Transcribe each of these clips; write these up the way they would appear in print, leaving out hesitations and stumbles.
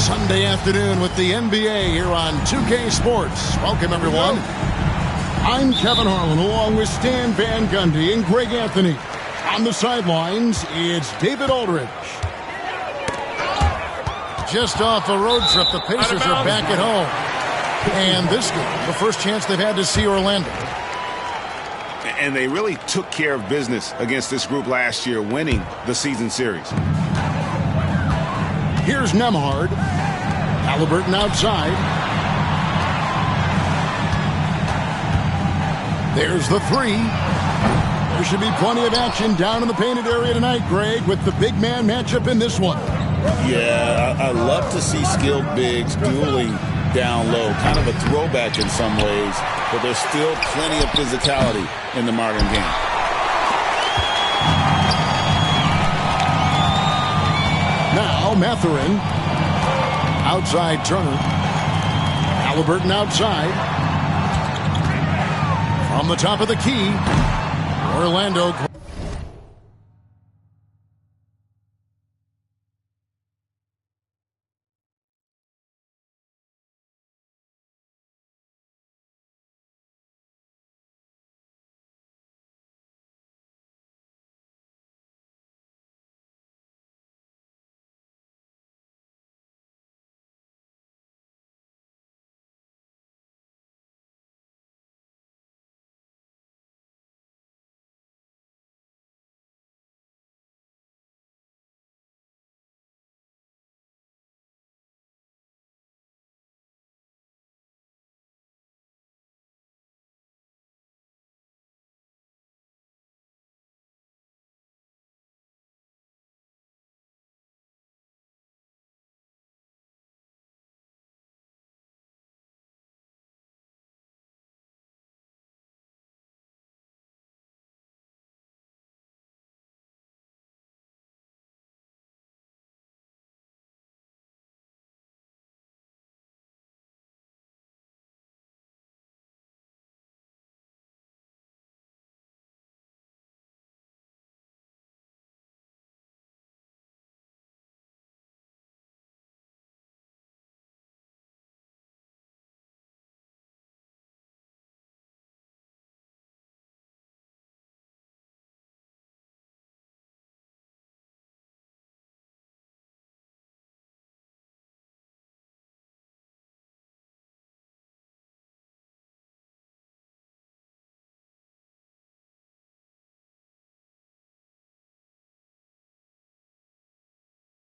Sunday afternoon with the NBA here on 2K Sports. Welcome, everyone. I'm Kevin Harlan along with Stan Van Gundy and Greg Anthony. On the sidelines, it's David Aldridge. Just off a road trip, the Pacers are back at home. And this game, the first chance they've had to see Orlando. And they really took care of business against this group last year, winning the season series. Here's Nembhard. Halliburton outside. There's the three. There should be plenty of action down in the painted area tonight, Greg, with the big man matchup in this one. Yeah, I love to see skilled bigs dueling down low. Kind of a throwback in some ways, but there's still plenty of physicality in the modern game. Now Mathurin. Outside Turner. Halliburton outside. From the top of the key, Orlando.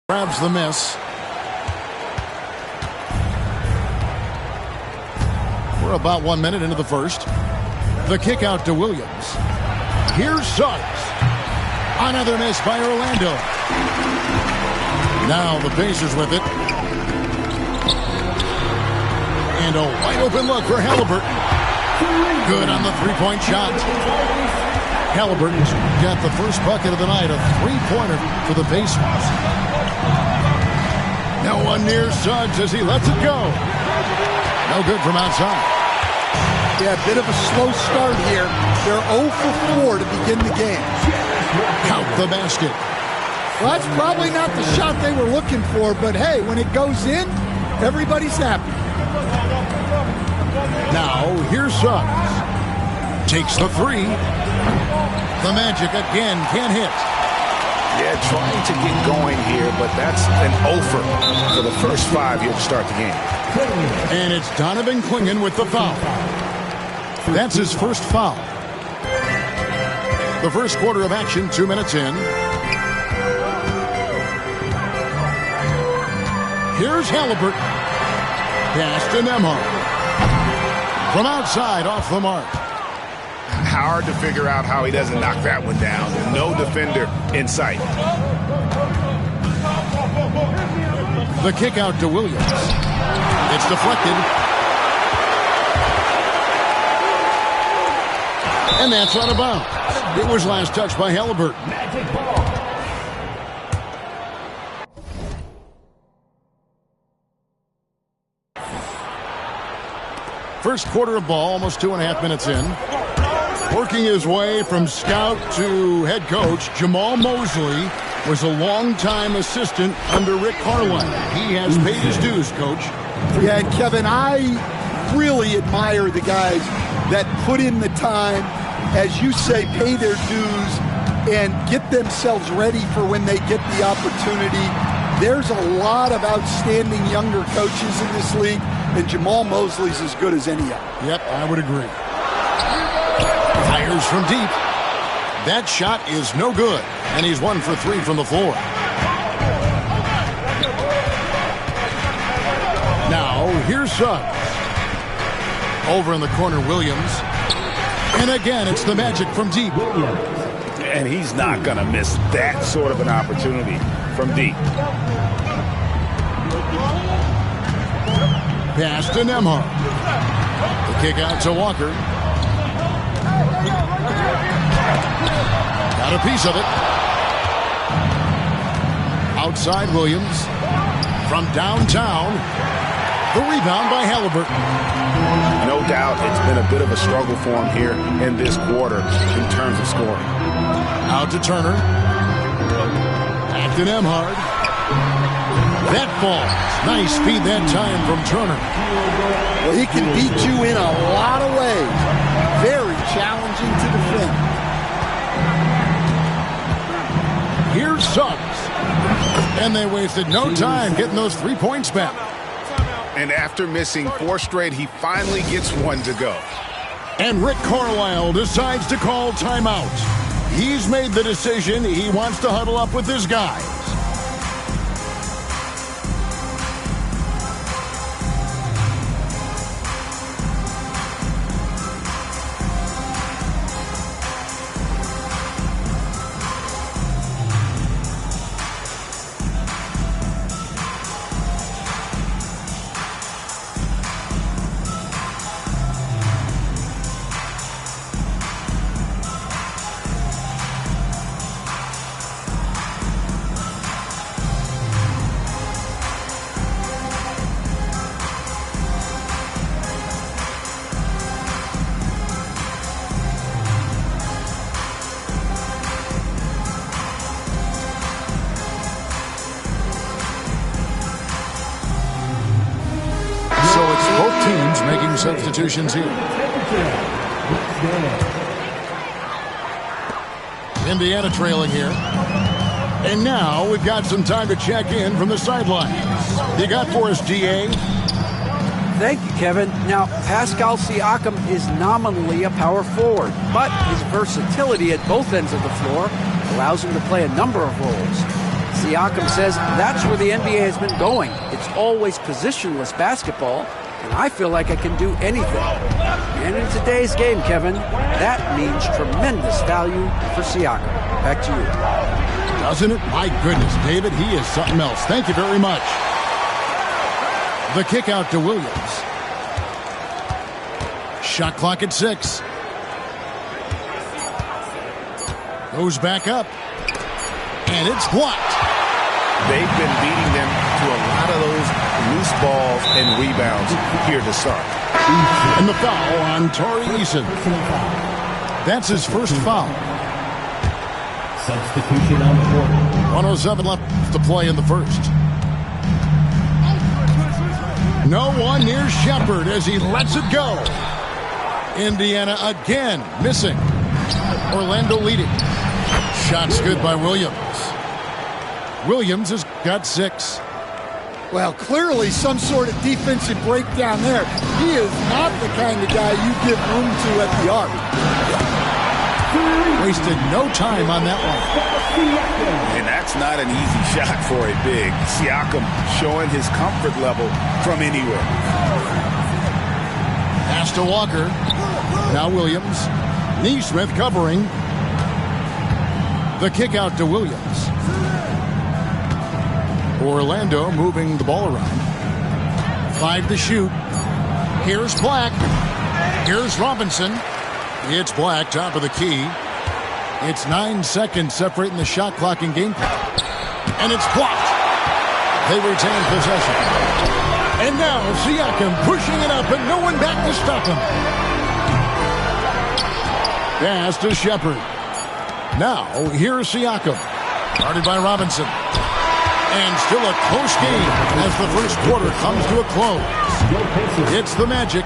Grabs the miss. We're about 1 minute into the first. The kick out to Williams. Here's Suggs. Another miss by Orlando. Now the Pacers with it. And a wide open look for Halliburton. Good on the three-point shot. Halliburton's got the first bucket of the night, a three-pointer for the Pacers. No one near Suggs as he lets it go. No good from outside. Yeah, a bit of a slow start here. They're 0 for 4 to begin the game. Count the basket. Well, that's probably not the shot they were looking for, but hey, when it goes in, everybody's happy. Now, here's Suggs. Takes the three. The Magic again can't hit. Yeah, trying to get going here, but that's an offer for the first 5 here to start the game. And it's Donovan Clingan with the foul. That's his first foul. The first quarter of action, 2 minutes in. Here's Halliburton. Pass to Nembhard. From outside, off the mark. Hard to figure out how he doesn't knock that one down. No defender in sight. The kick out to Williams. It's deflected. And that's out of bounds. It was last touched by Halliburton. First quarter of ball, almost 2.5 minutes in. Working his way from scout to head coach, Jamahl Mosley was a longtime assistant under Rick Carlisle. He has paid his dues, Coach. Yeah, and Kevin, I really admire the guys that put in the time, as you say, pay their dues, and get themselves ready for when they get the opportunity. There's a lot of outstanding younger coaches in this league, and Jamahl Mosley's as good as any of them. Yep, I would agree. Fires from deep. That shot is no good, and he's 1 for 3 from the floor. Now, here's Suggs. Over in the corner, Williams. And again, it's the Magic from deep. And he's not going to miss that sort of an opportunity from deep. Pass to Nembhard. The kick out to Walker. Got a piece of it. Outside Williams. From downtown. The rebound by Halliburton. No doubt it's been a bit of a struggle for him here in this quarter in terms of scoring. Out to Turner. Back to Nembhard. That falls. Nice speed that time from Turner. Well, he can beat you in a lot of ways. Very challenging to defend. Here's Suggs. And they wasted no time getting those 3 points back. And after missing 4 straight, he finally gets 1 to go. And Rick Carlisle decides to call timeout. He's made the decision. He wants to huddle up with his guys. Making substitutions here. Indiana trailing here. And now we've got some time to check in from the sidelines. You got for us, DA? Thank you, Kevin. Now, Pascal Siakam is nominally a power forward, but his versatility at both ends of the floor allows him to play a number of roles. Siakam says that's where the NBA has been going. It's always positionless basketball, and I feel like I can do anything. And in today's game, Kevin, that means tremendous value for Siakam. Back to you. Doesn't it? My goodness, David, he is something else. Thank you very much. The kick out to Williams. Shot clock at 6. Goes back up. And it's blocked. They've been beating them to a lot of those loose balls and rebounds here to start. And the foul on Tari Eason. That's his first foul. Substitution on the court. 1:07 left to play in the first. No one near Shepard as he lets it go. Indiana again missing. Orlando leading. Shots good by Williams. Williams has got 6. Well, clearly some sort of defensive breakdown there. He is not the kind of guy you give room to at the arc. Wasted no time on that one. And that's not an easy shot for a big. Siakam showing his comfort level from anywhere. Pass to Walker. Now Williams. Neesmith covering. The kick out to Williams. Orlando moving the ball around. 5 to shoot. Here's Black. Here's Robinson. It's Black, top of the key. It's 9 seconds separating the shot clock and game clock. And it's blocked. They retain possession. And now Siakam pushing it up and no one back to stop him. Pass to Shepard. Now, here's Siakam. Guarded by Robinson. And still a close game as the first quarter comes to a close. It's the Magic,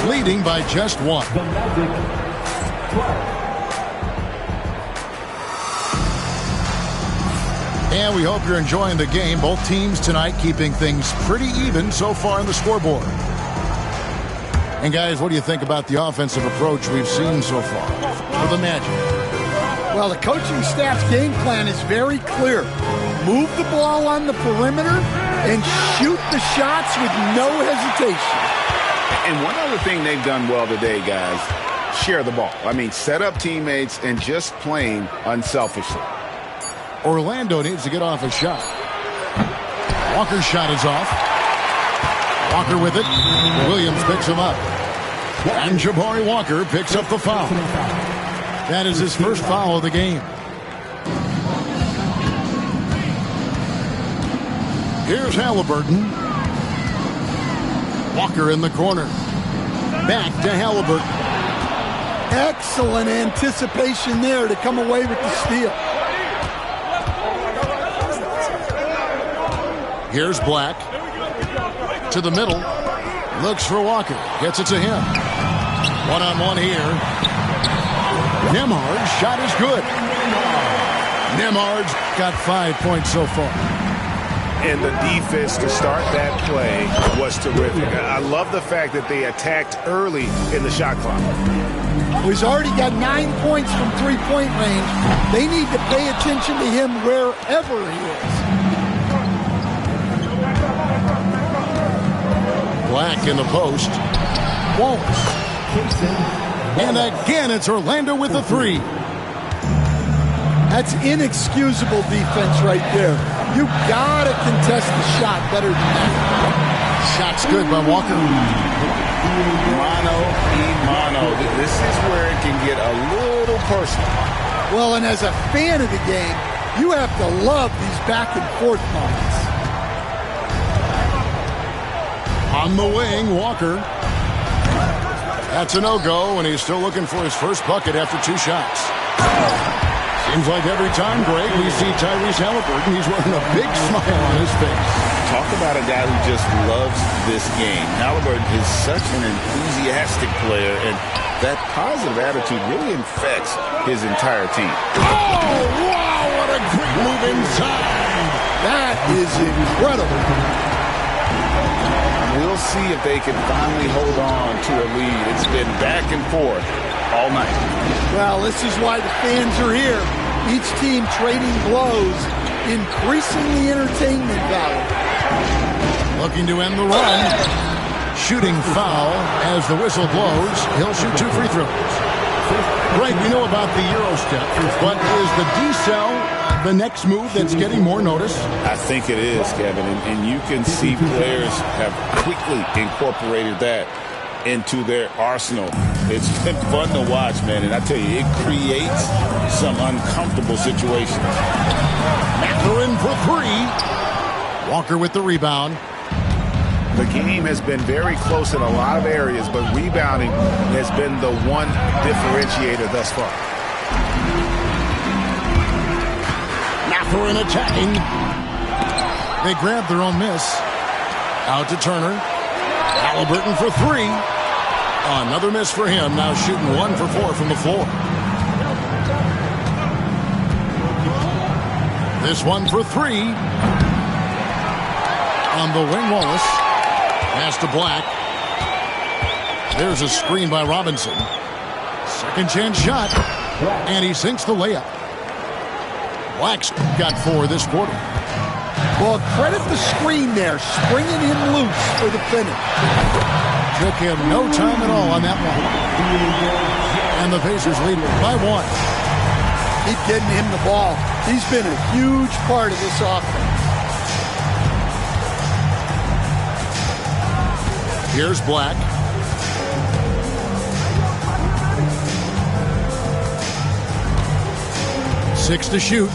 leading by just one. And we hope you're enjoying the game. Both teams tonight keeping things pretty even so far in the scoreboard. And guys, what do you think about the offensive approach we've seen so far for the Magic? Well, the coaching staff's game plan is very clear. Move the ball on the perimeter and shoot the shots with no hesitation. And one other thing they've done well today, guys, share the ball. I mean, set up teammates and just playing unselfishly. Orlando needs to get off a shot. Walker's shot is off. Walker with it. Williams picks him up. And Jabari Walker picks up the foul. That is his first foul of the game. Here's Halliburton. Walker in the corner. Back to Halliburton. Excellent anticipation there to come away with the steal. Here's Black. To the middle. Looks for Walker. Gets it to him. One-on-one here. Nembhard's shot is good. Nembhard's got 5 points so far. And the defense to start that play was terrific. I love the fact that they attacked early in the shot clock. He's already got 9 points from three-point range. They need to pay attention to him wherever he is. Black in the post. Wallace. And again, it's Orlando with the three. That's inexcusable defense right there. You gotta contest the shot better than that. Shot's good by Walker. Mano y mano. This is where it can get a little personal. Well, and as a fan of the game, you have to love these back and forth moments. On the wing, Walker. That's a no-go, and he's still looking for his first bucket after 2 shots. Seems like every time, Greg, we see Tyrese Halliburton, he's wearing a big smile on his face. Talk about a guy who just loves this game. Halliburton is such an enthusiastic player, and that positive attitude really infects his entire team. Oh, wow, what a great move inside. That is incredible. We'll see if they can finally hold on to a lead. It's been back and forth all night. Well, this is why the fans are here. Each team trading blows, increasing the entertainment value. Looking to end the run. Shooting foul as the whistle blows. He'll shoot 2 free throws. Greg, we know about the Euro step, but is the D-cell the next move that's getting more notice? I think it is, Kevin, and you can see players have quickly incorporated that into their arsenal. It's been fun to watch, man, and I tell you, it creates some uncomfortable situations. Mathurin for 3. Walker with the rebound. The game has been very close in a lot of areas, but rebounding has been the one differentiator thus far. Mathurin attacking. They grab their own miss. Out to Turner. Halliburton for 3. Another miss for him. Now shooting 1 for 4 from the floor. This one for 3. On the wing, Wallace. Pass to Black. There's a screen by Robinson. Second chance shot. And he sinks the layup. Black's got 4 this quarter. Well, credit the screen there, springing him loose for the finish. Took him no time at all on that one. And the Pacers lead by 1. Keep getting him the ball. He's been a huge part of this offense. Here's Black. Six to shoot.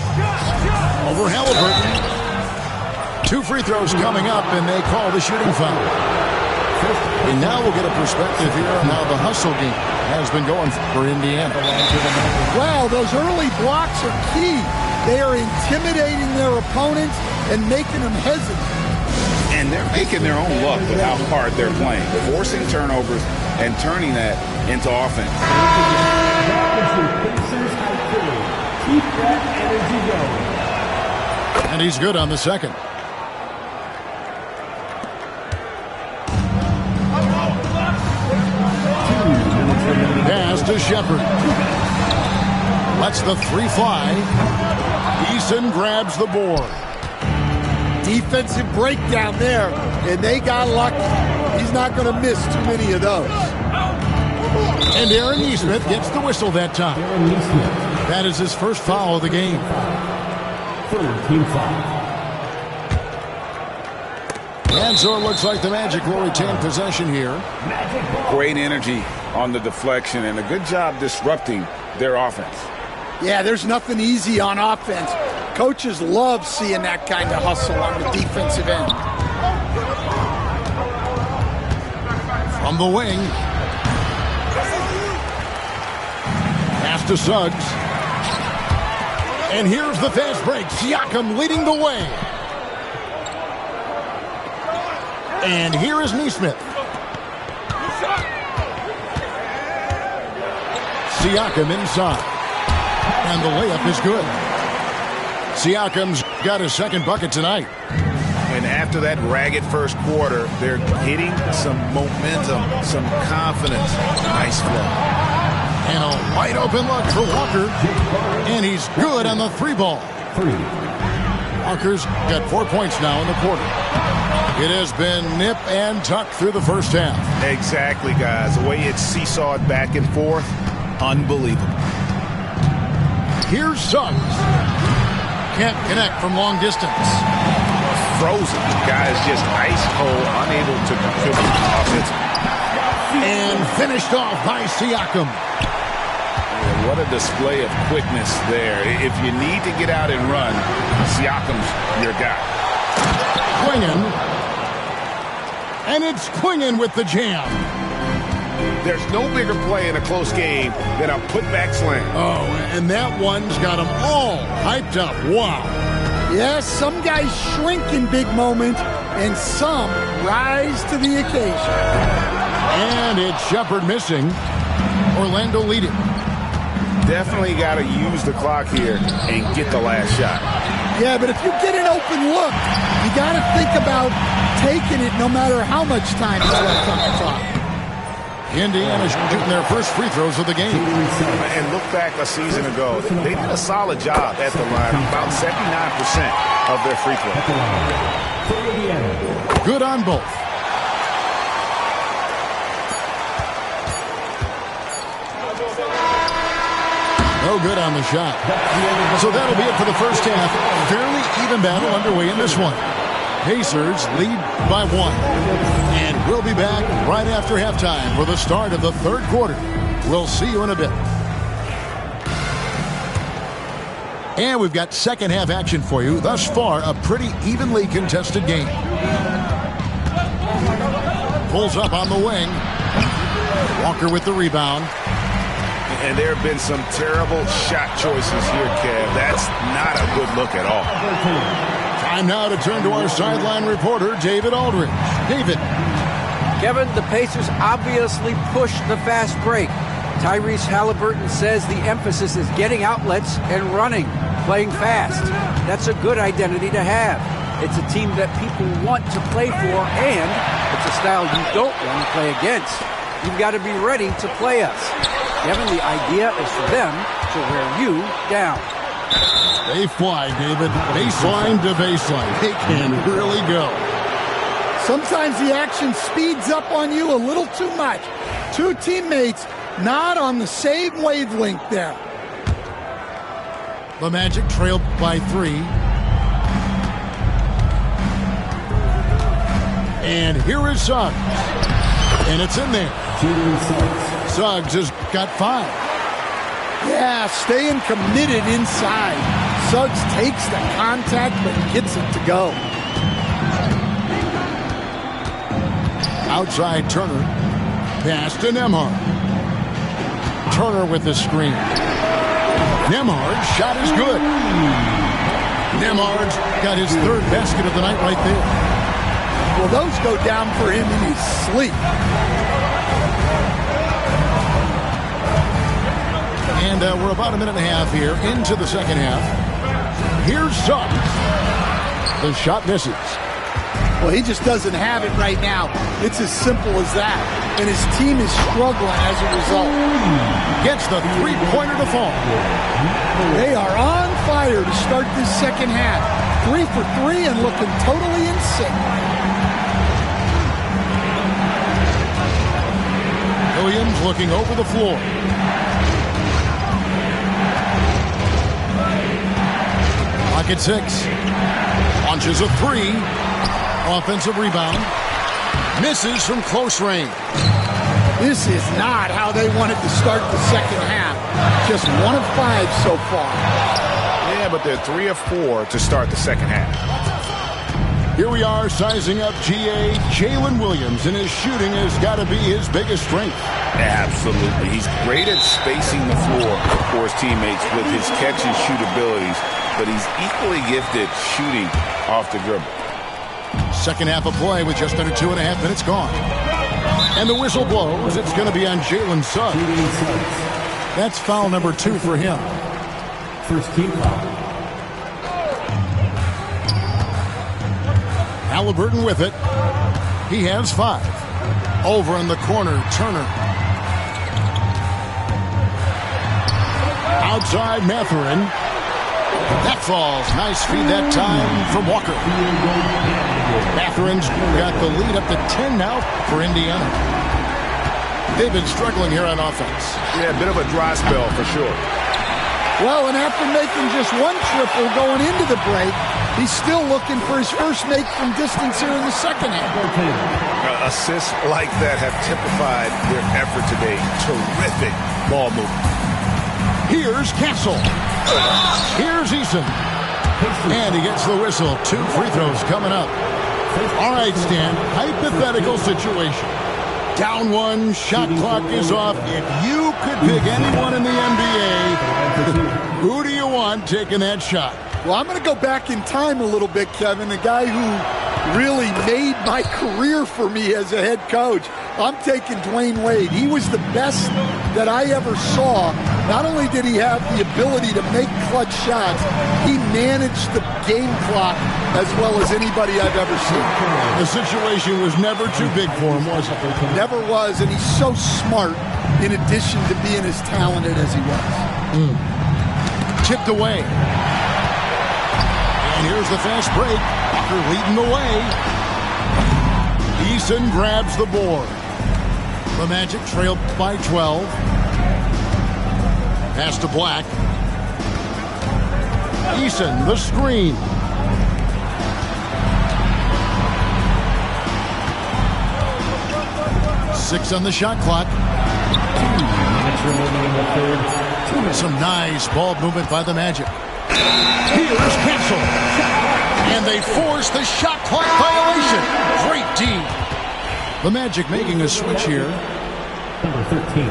Over Halliburton. 2 free throws coming up, and they call the shooting foul. And now we'll get a perspective here on how the hustle game has been going for Indiana. Well, those early blocks are key. They are intimidating their opponents and making them hesitant. And they're making their own luck with how hard they're playing, forcing turnovers and turning that into offense. Keep that energy going. And he's good on the second. Pass to Shepard. Lets the three fly. Eason grabs the board. Defensive breakdown there, and they got lucky. He's not going to miss too many of those. And Aaron Nesmith gets the whistle that time. That is his first foul of the game. Team foul. And so it looks like the Magic will retain possession here. Great energy on the deflection and a good job disrupting their offense. Yeah, there's nothing easy on offense. Coaches love seeing that kind of hustle on the defensive end. From the wing. Pass to Suggs. And here's the fast break. Siakam leading the way. And here is Nesmith. Siakam inside. And the layup is good. Siakam's got his second bucket tonight. And after that ragged first quarter, they're hitting some momentum, some confidence. Nice flow. And a wide open look for Walker. And he's good on the three ball. Walker's got 4 points now in the quarter. It has been nip and tuck through the first half. Exactly, guys. The way it's seesawed back and forth, unbelievable. Here's Suggs. Can't connect from long distance. Frozen. Guys just ice cold, unable to contribute offensively. And finished off by Siakam. What a display of quickness there. If you need to get out and run, Siakam's your guy. Quingen. And it's Quingen with the jam. There's no bigger play in a close game than a putback slam. Oh, and that one's got them all hyped up. Wow. Yes, some guys shrink in big moments, and some rise to the occasion. And it's Shepard missing. Orlando leading. Definitely got to use the clock here and get the last shot. Yeah, but if you get an open look, you got to think about taking it no matter how much time is left on the clock. Indiana shooting their first free throws of the game. And look back a season ago. They did a solid job at the line. About 79% of their free throws. Good on both. No good on the shot. So that'll be it for the first half. Fairly even battle underway in this one. Pacers lead by 1. And we'll be back right after halftime for the start of the third quarter. We'll see you in a bit. And we've got second half action for you. Thus far, a pretty evenly contested game. Pulls up on the wing. Walker with the rebound. And there have been some terrible shot choices here, Kev. That's not a good look at all. Time now to turn to our sideline reporter, David Aldridge. David. Kevin, the Pacers obviously pushed the fast break. Tyrese Halliburton says the emphasis is getting outlets and running, playing fast. That's a good identity to have. It's a team that people want to play for, and it's a style you don't want to play against. You've got to be ready to play us. Kevin, the idea is for them to wear you down. They fly, David. Baseline to baseline. They can really go. Sometimes the action speeds up on you a little too much. Two teammates not on the same wavelength there. The Magic trailed by 3. And here is Suggs. And it's in there. Suggs has got 5. Yeah, staying committed inside. Suggs takes the contact but gets it to go. Outside Turner. Pass to Nembhard. Turner with the screen. Nembhard's shot is good. Nembhard's got his third basket of the night right there. Well, those go down for him in his sleep. And we're about a minute and a half here into the second half. Here's Suggs. The shot misses. Well, he just doesn't have it right now. It's as simple as that. And his team is struggling as a result. Gets the three-pointer to fall. They are on fire to start this second half. 3 for 3 and looking totally in sync. Williams looking over the floor. Clock at 6. Launches a 3. Offensive rebound. Misses from close range. This is not how they wanted to start the second half. Just 1 of 5 so far. Yeah, but they're 3 of 4 to start the second half. Here we are sizing up GA Jalen Williams, and his shooting has got to be his biggest strength. Absolutely. He's great at spacing the floor for his teammates with his catch and shoot abilities, but he's equally gifted shooting off the dribble. Second half of play with just under 2.5 minutes gone. And the whistle blows. It's going to be on Jalen Suggs. That's foul number 2 for him. First team foul. Halliburton with it. He has 5. Over in the corner, Turner. Outside, Mathurin. That falls. Nice feed that time from Walker. Mathurin's got the lead up to 10 now for Indiana. They've been struggling here on offense. Yeah, a bit of a dry spell for sure. Well, and after making just 1 triple going into the break, he's still looking for his first make from distance here in the second half. Assists like that have typified their effort today. Terrific ball movement. Here's Castle. Here's Eason. And he gets the whistle. 2 free throws coming up. All right, Stan. Hypothetical situation. Down 1, shot clock is off. If you could pick anyone in the NBA, who do you want taking that shot? Well, I'm going to go back in time a little bit, Kevin. A guy who really made my career for me as a head coach. I'm taking Dwayne Wade. He was the best that I ever saw. Not only did he have the ability to make clutch shots, he managed the game clock as well as anybody I've ever seen. The situation was never too big for him, was it? Never was, and he's so smart in addition to being as talented as he was. Tipped away. And here's the fast break. Walker leading the way. Eason grabs the board. The Magic trailed by 12. Pass to Black. Eason, the screen. Six on the shot clock. 2 minutes remaining in the third. 2 minutes. Some nice ball movement by the Magic. Here's Castle. And they force the shot clock violation. Great D. The Magic making a switch here. Number 13.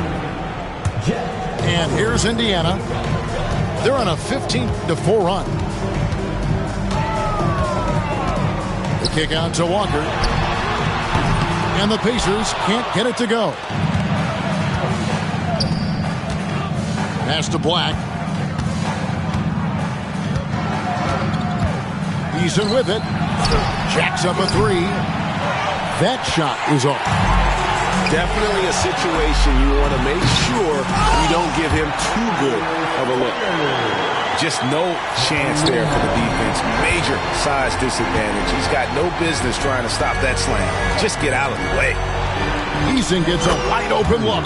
Jet. And here's Indiana. They're on a 15-4 run. The kick out to Walker. And the Pacers can't get it to go. Pass to Black. Eason with it. Jacks up a 3. That shot is off. Definitely a situation you want to make sure you don't give him too good of a look. Just no chance there for the defense. Major size disadvantage. He's got no business trying to stop that slam. Just get out of the way. Eason gets a wide open look.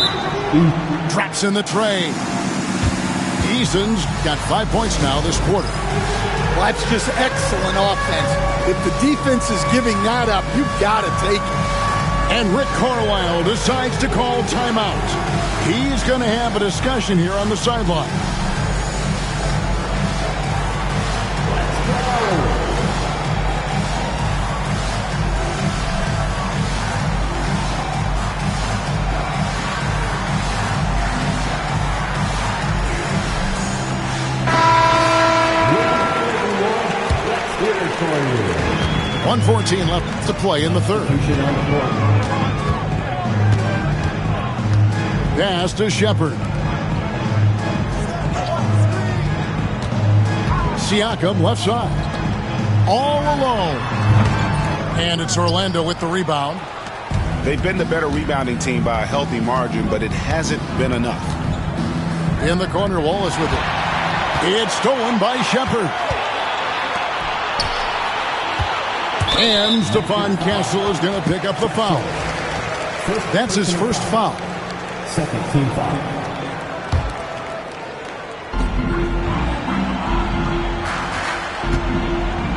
Traps in the tray. Eason's got 5 points now this quarter. Well, that's just excellent offense. If the defense is giving that up, you've got to take it. And Rick Carlisle decides to call timeout. He's going to have a discussion here on the sideline. 1:14 left to play in the third. Pass to Shepard. Siakam left side. All alone. And it's Orlando with the rebound. They've been the better rebounding team by a healthy margin, but it hasn't been enough. In the corner, Wallace with it. It's stolen by Shepard. And Stephon Castle is going to pick up the foul. That's his first foul. Second team foul.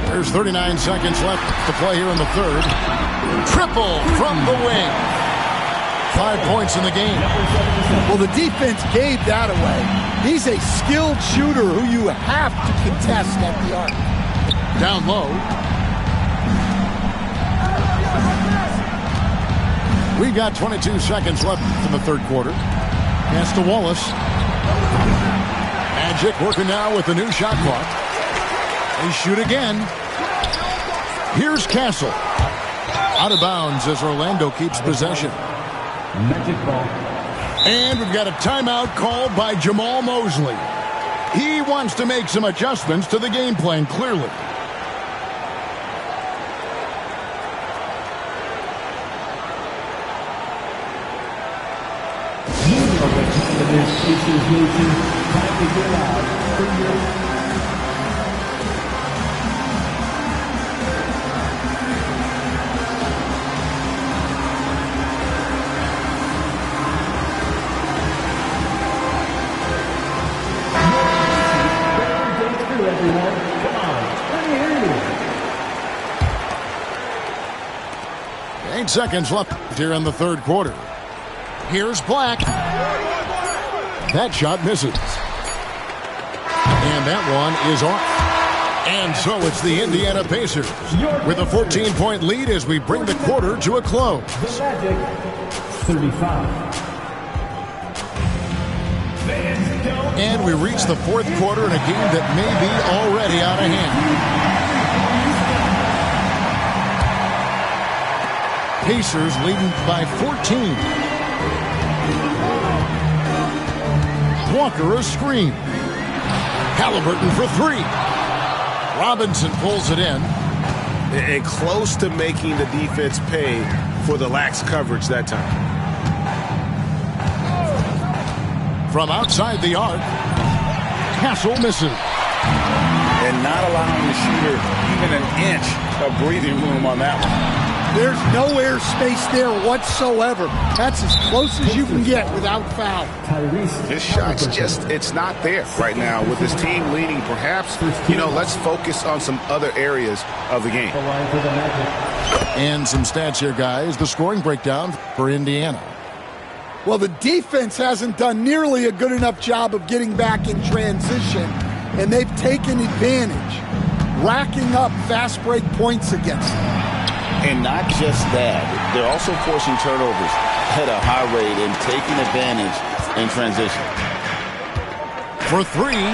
There's 39 seconds left to play here in the third. Triple from the wing. 5 points in the game. Well, the defense gave that away. He's a skilled shooter who you have to contest at the arc. Down low. We got 22 seconds left in the third quarter. Pass to Wallace. Magic working now with the new shot clock. They shoot again. Here's Castle. Out of bounds as Orlando keeps possession. Magic ball. And we've got a timeout called by Jamal Mosley. He wants to make some adjustments to the game plan, clearly. Seconds left here in the third quarter. Here's Black. That shot misses. And that one is off. And so it's the Indiana Pacers with a 14-point lead as we bring the quarter to a close. The Magic, 35. And we reach the fourth quarter in a game that may be already out of hand. Pacers leading by 14. Walker a screen. Halliburton for three. Robinson pulls it in. And close to making the defense pay for the lax coverage that time. From outside the arc, Castle misses. And not allowing the shooter even an inch of breathing room on that one. There's no air space there whatsoever. That's as close as you can get without foul. His shot's just, it's not there right now with his team leading. Perhaps, let's focus on some other areas of the game. And some stats here, guys. The scoring breakdown for Indiana. Well, the defense hasn't done nearly a good enough job of getting back in transition, and they've taken advantage, racking up fast break points against them. And not just that, they're also forcing turnovers at a high rate and taking advantage in transition. For three,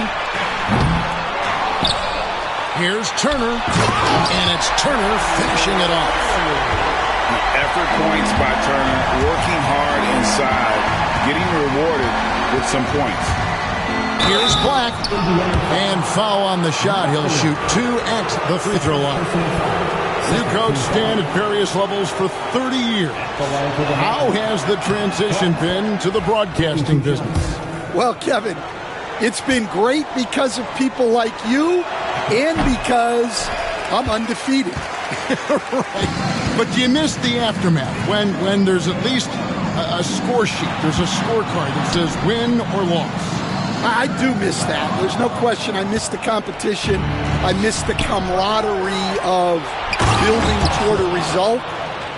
here's Turner, and it's Turner finishing it off. Effort points by Turner, working hard inside, getting rewarded with some points. Here's Black, and foul on the shot. He'll shoot 2 at the free throw line. New coach Stan at various levels for 30 years. How has the transition been to the broadcasting business? Well, Kevin, it's been great because of people like you and because I'm undefeated. Right. But you miss the aftermath when there's at least a score sheet. There's a scorecard that says win or loss. I do miss that. There's no question. I miss the competition. I miss the camaraderie of building toward a result.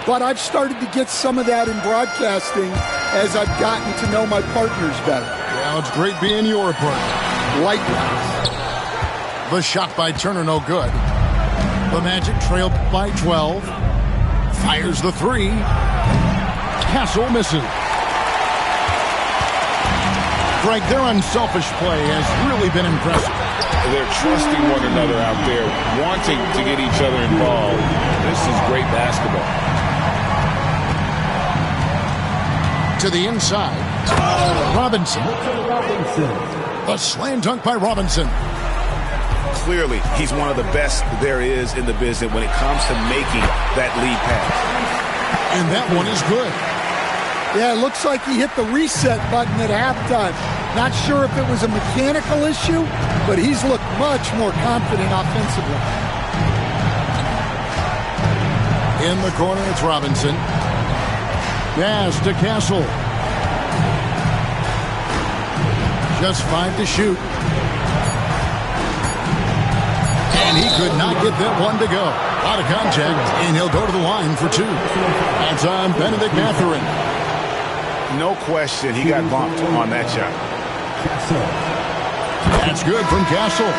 But I've started to get some of that in broadcasting as I've gotten to know my partners better. Well, it's great being your partner. Likewise. The shot by Turner, no good. The Magic trail by 12. Fires the three. Castle misses. Greg, their unselfish play has really been impressive. they're trusting one another out there, wanting to get each other involved. This is great basketball. To the inside. Robinson. A slam dunk by Robinson. Clearly, he's one of the best there is in the business when it comes to making that lead pass. And that one is good. Yeah, it looks like he hit the reset button at halftime. Not sure if it was a mechanical issue, but he's looked much more confident offensively. In the corner, it's Robinson. Pass to Castle. Just 5 to shoot. And he could not get that one to go. Out of contact, and he'll go to the line for 2. That's on Benedict Mathurin. No question, he got bumped on that shot. That's good from Castle.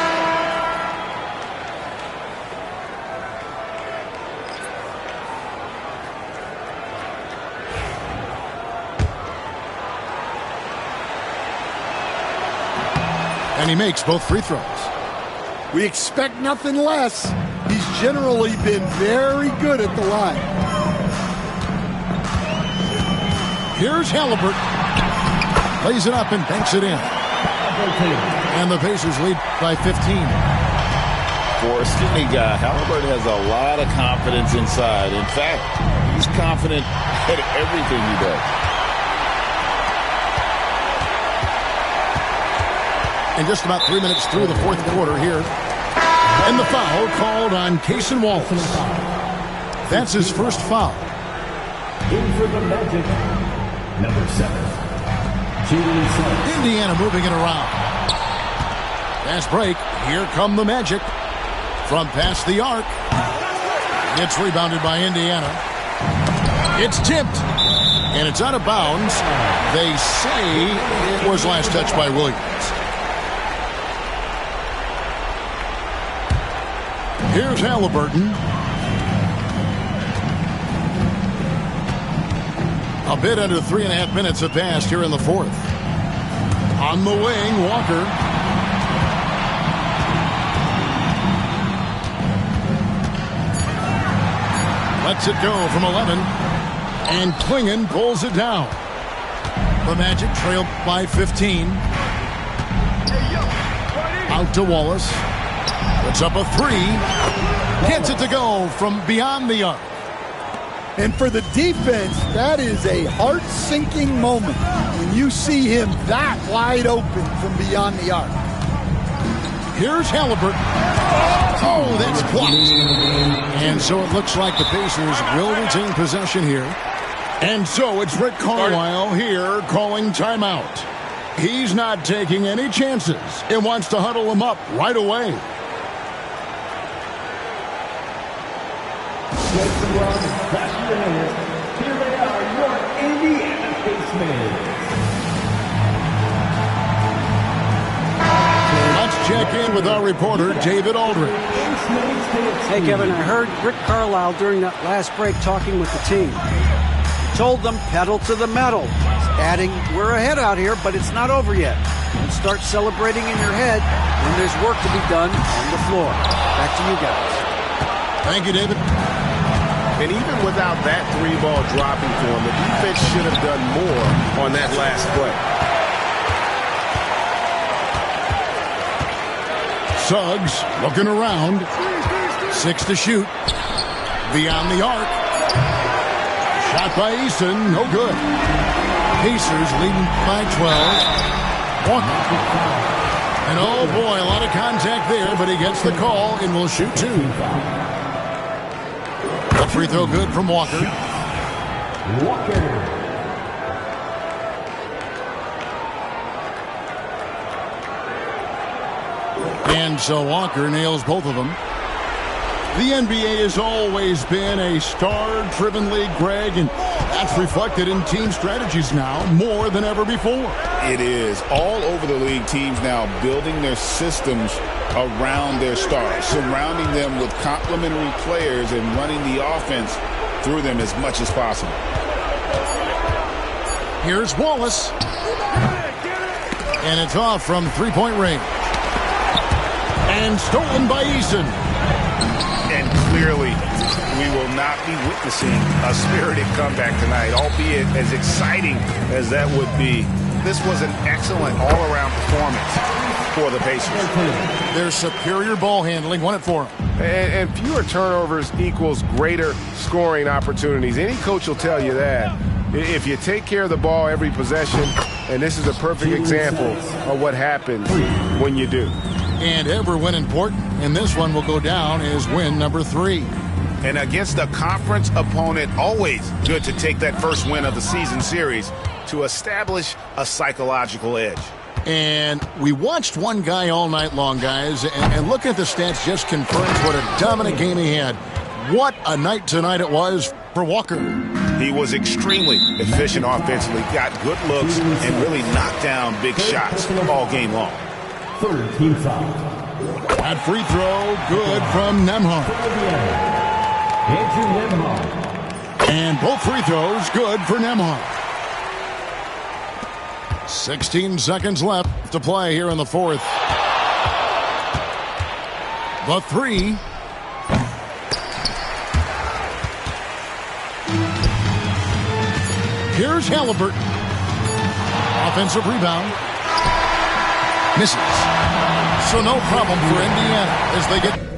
And he makes both free throws. We expect nothing less. He's generally been very good at the line. Here's Halliburton. Lays it up and banks it in. And the Pacers lead by 15. For a skinny guy, Halliburton has a lot of confidence inside. In fact, he's confident at everything he does. And just about 3 minutes through the fourth quarter here. And the foul called on Cason Wallace. That's his first foul. In for the Magic, number 7. Indiana moving it around. Fast break. Here come the Magic. From past the arc. It's rebounded by Indiana. It's tipped. And it's out of bounds. They say it was last touched by Williams. Here's Halliburton. A bit under 3.5 minutes have passed here in the fourth. On the wing, Walker. Lets it go from 11. And Klingon pulls it down. The Magic trailed by 15. Out to Wallace. Puts up a 3. Gets it to go from beyond the arc. And for the defense, that is a heart-sinking moment when you see him that wide open from beyond the arc. Here's Halliburton. Oh, that's blocked. And so it looks like the Pacers will retain possession here. And so it's Rick Carlisle here calling timeout. He's not taking any chances and wants to huddle them up right away. Ladies and gentlemen, back to your minutes. Here they are, your Indiana Pacers. Let's check in with our reporter, David Aldridge. Hey, Kevin, I heard Rick Carlisle during that last break talking with the team. He told them pedal to the metal, adding, we're ahead out here, but it's not over yet. Don't start celebrating in your head when there's work to be done on the floor. Back to you guys. Thank you, David. And even without that 3-ball dropping for him, the defense should have done more on that last play. Suggs looking around. 6 to shoot. Beyond the arc. Shot by Eason. No good. Pacers leading by 12. Walker. And oh boy, a lot of contact there, but he gets the call and will shoot 2. A free throw good from Walker. And so Walker nails both of them. The NBA has always been a star-driven league, Greg, and that's reflected in team strategies now more than ever before. It is. All over the league, teams now building their systems around their stars, surrounding them with complementary players and running the offense through them as much as possible. Here's Wallace. And it's off from 3-point range. And stolen by Eason. And clearly, we will not be witnessing a spirited comeback tonight, albeit as exciting as that would be. This was an excellent all-around performance for the Pacers. Their superior ball handling won it for them. And fewer turnovers equals greater scoring opportunities. Any coach will tell you that. If you take care of the ball every possession, and this is a perfect example of what happens when you do. And every win important, and this one will go down as win number 3. And against a conference opponent, always good to take that first win of the season series to establish a psychological edge. And we watched one guy all night long, guys, and looking at the stats just confirms what a dominant game he had. What a night tonight it was for Walker. He was extremely efficient offensively, got good looks, and really knocked down big shots all game long. Third team foul. That free throw, good from Nembhard. Andrew Nembhard. And both free throws, good for Nembhard. 16 seconds left to play here in the fourth. The three. Here's Halliburton. Offensive rebound. Misses. So no problem for Indiana as they get